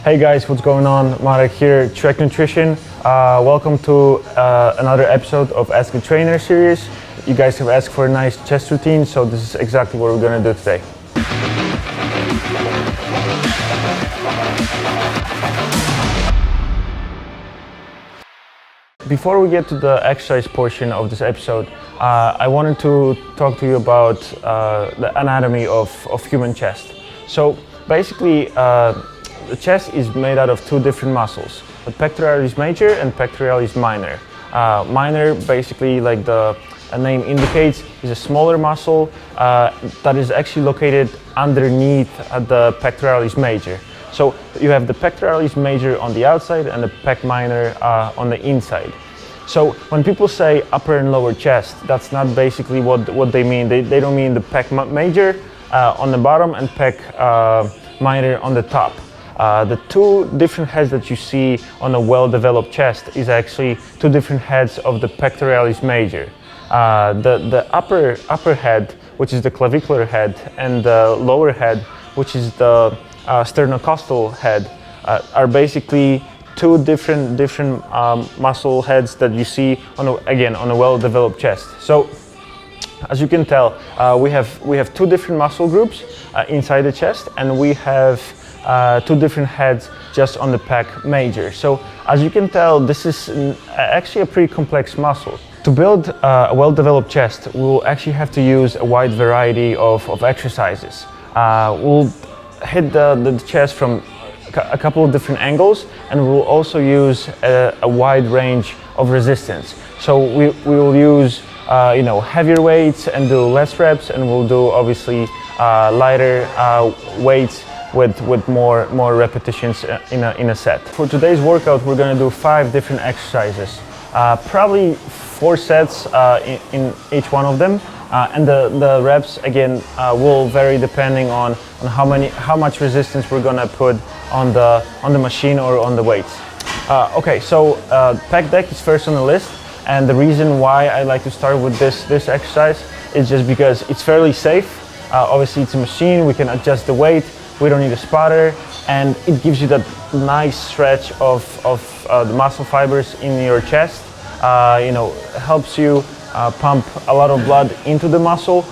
Hey guys, what's going on? Marek here, Trek Nutrition. Welcome to another episode of Ask a Trainer series. You guys have asked for a nice chest routine, so this is exactly what we're gonna do today. Before we get to the exercise portion of this episode, I wanted to talk to you about the anatomy of human chest. So basically, the chest is made out of two different muscles. The pectoralis major and pectoralis minor. Minor, basically, like the name indicates, is a smaller muscle that is actually located underneath the pectoralis major. So you have the pectoralis major on the outside and the pec minor on the inside. So when people say upper and lower chest, that's not basically what they mean. They don't mean the pec major on the bottom and pec minor on the top. The two different heads that you see on a well-developed chest is actually two different heads of the pectoralis major. The upper head, which is the clavicular head, and the lower head, which is the sternocostal head, are basically two different muscle heads that you see on a well-developed chest. So, as you can tell, we have two different muscle groups inside the chest, and we have two different heads just on the pec major. So as you can tell, this is actually a pretty complex muscle. To build a well-developed chest, we'll actually have to use a wide variety of exercises. We'll hit the chest from a couple of different angles, and we'll also use a wide range of resistance. So we will use heavier weights and do less reps, and we'll do obviously lighter weights with more repetitions in a set. For today's workout, we're going to do 5 different exercises, probably 4 sets in each one of them, and the reps again will vary depending on how much resistance we're going to put on the machine or on the weights. Okay, so pec deck is first on the list, and the reason why I like to start with this exercise is just because it's fairly safe. Obviously, it's a machine, we can adjust the weight. We don't need a spotter, and it gives you that nice stretch of the muscle fibers in your chest. Helps you pump a lot of blood into the muscle.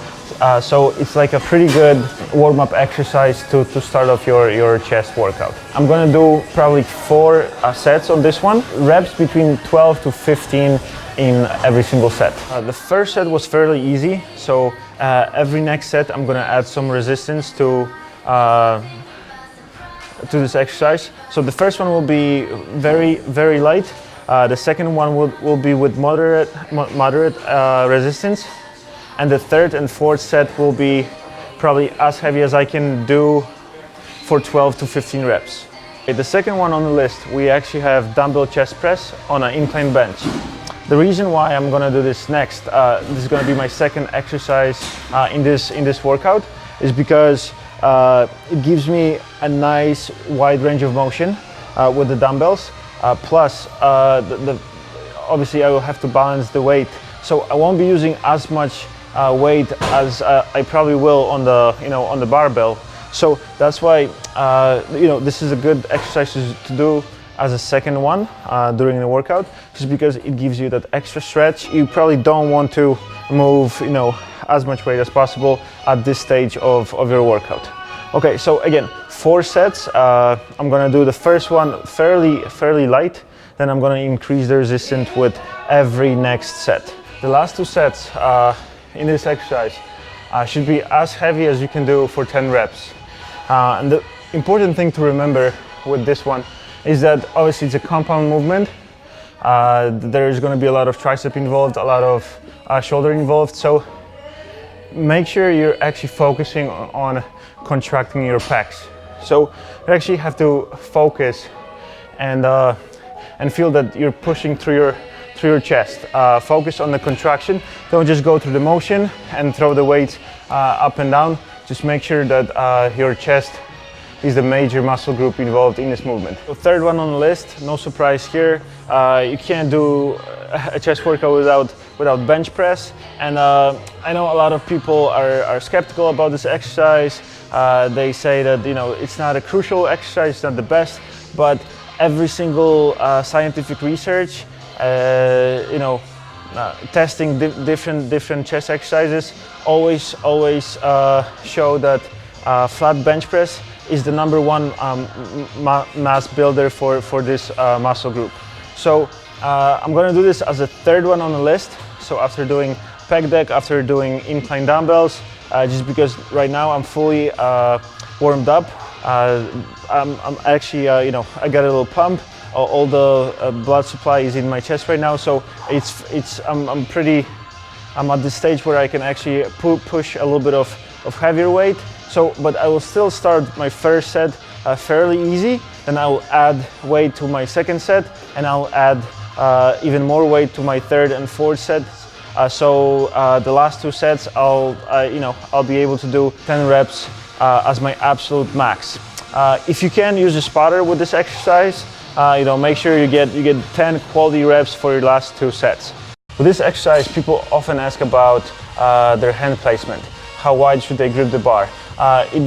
So it's like a pretty good warm-up exercise to start off your chest workout. I'm gonna do probably 4 sets on this one. Reps between 12 to 15 in every single set. The first set was fairly easy, so every next set I'm gonna add some resistance to this exercise. So the first one will be very light. The second one will be with moderate resistance, and the third and fourth set will be probably as heavy as I can do for 12 to 15 reps. The second one on the list, we actually have dumbbell chest press on an incline bench. The reason why I'm gonna do this next, this is gonna be my second exercise in this workout, is because it gives me a nice wide range of motion with the dumbbells. Plus, obviously I will have to balance the weight, so I won't be using as much weight as I probably will on the barbell. So that's why this is a good exercise to do as a second one during the workout, just because it gives you that extra stretch. You probably don't want to move as much weight as possible at this stage of your workout. Okay, so again, 4 sets. I'm gonna do the first one fairly light, then I'm gonna increase the resistance with every next set. The last 2 sets in this exercise should be as heavy as you can do for 10 reps. And the important thing to remember with this one is that obviously it's a compound movement. There's gonna be a lot of tricep involved, a lot of shoulder involved, so make sure you're actually focusing on contracting your pecs. So you actually have to focus and feel that you're pushing through your chest. Focus on the contraction. Don't just go through the motion and throw the weights up and down. Just make sure that your chest is the major muscle group involved in this movement. The third one on the list, no surprise here. You can't do a chest workout without without bench press. And I know a lot of people are skeptical about this exercise. They say that it's not a crucial exercise, it's not the best, but every single scientific research, testing different chest exercises always show that flat bench press is the #1 mass builder for this muscle group. So I'm going to do this as a third one on the list. So after doing pec deck, after doing incline dumbbells, just because right now I'm fully warmed up. I'm actually, I got a little pump. All the blood supply is in my chest right now, so I'm at this stage where I can actually push a little bit of heavier weight. So, but I will still start my first set fairly easy, then I will add weight to my second set, and I'll add even more weight to my third and fourth sets. So the last 2 sets, I'll be able to do 10 reps as my absolute max. If you can use a spotter with this exercise, make sure you get 10 quality reps for your last 2 sets. With this exercise, people often ask about their hand placement. How wide should they grip the bar?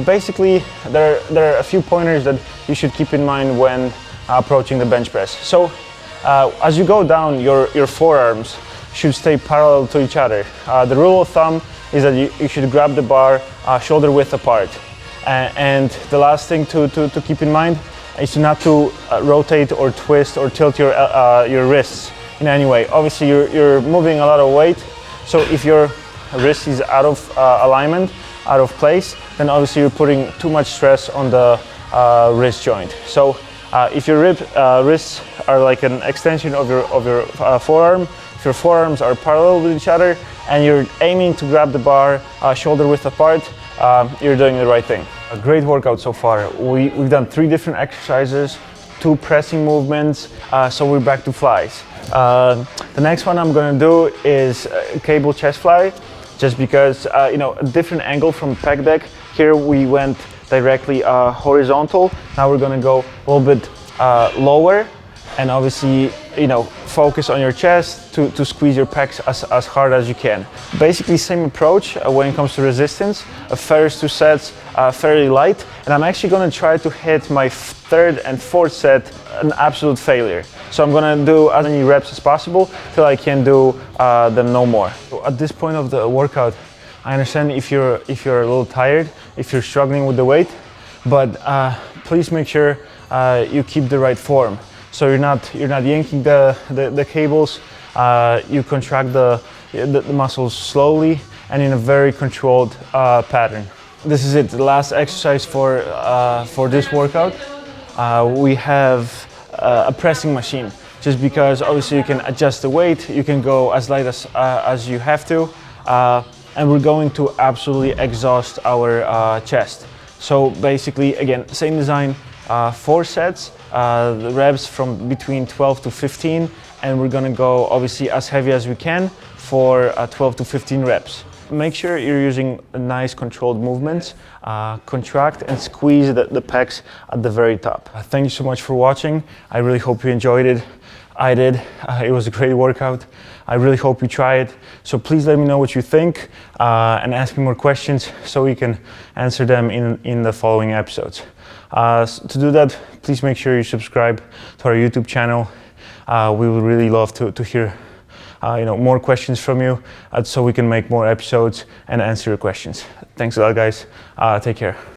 Basically, there are a few pointers that you should keep in mind when approaching the bench press. So as you go down, your forearms should stay parallel to each other. The rule of thumb is that you should grab the bar shoulder width apart. And the last thing to keep in mind is not to rotate or twist or tilt your wrists in any way. Obviously, you're moving a lot of weight, so if your wrist is out of alignment, out of place, then obviously you're putting too much stress on the wrist joint. So if your wrists are like an extension of your forearm, if your forearms are parallel with each other and you're aiming to grab the bar shoulder width apart, you're doing the right thing. A great workout so far. We've done 3 different exercises, 2 pressing movements, so we're back to flies. The next one I'm going to do is cable chest fly, just because a different angle from pec deck. Here we went directly horizontal. Now we're going to go a little bit lower, and obviously focus on your chest to squeeze your pecs as hard as you can. Basically same approach when it comes to resistance. First 2 sets fairly light, and I'm actually going to try to hit my third and fourth set an absolute failure. So I'm going to do as many reps as possible till I can do them no more. So at this point of the workout, I understand if you're a little tired, if you're struggling with the weight, but please make sure you keep the right form. So you're not yanking the cables. You contract the muscles slowly and in a very controlled pattern. This is it, the last exercise for this workout. We have a pressing machine, just because obviously you can adjust the weight, you can go as light as you have to, and we're going to absolutely exhaust our chest. So basically, again, same design, 4 sets, the reps from between 12 to 15, and we're gonna go obviously as heavy as we can for 12 to 15 reps. Make sure you're using nice controlled movements, contract and squeeze the pecs at the very top. Thank you so much for watching. I really hope you enjoyed it. I did. It was a great workout. I really hope you try it. So please let me know what you think and ask me more questions so we can answer them in the following episodes. To do that, please make sure you subscribe to our YouTube channel. We would really love to hear more questions from you so we can make more episodes and answer your questions. Thanks a lot, guys. Take care.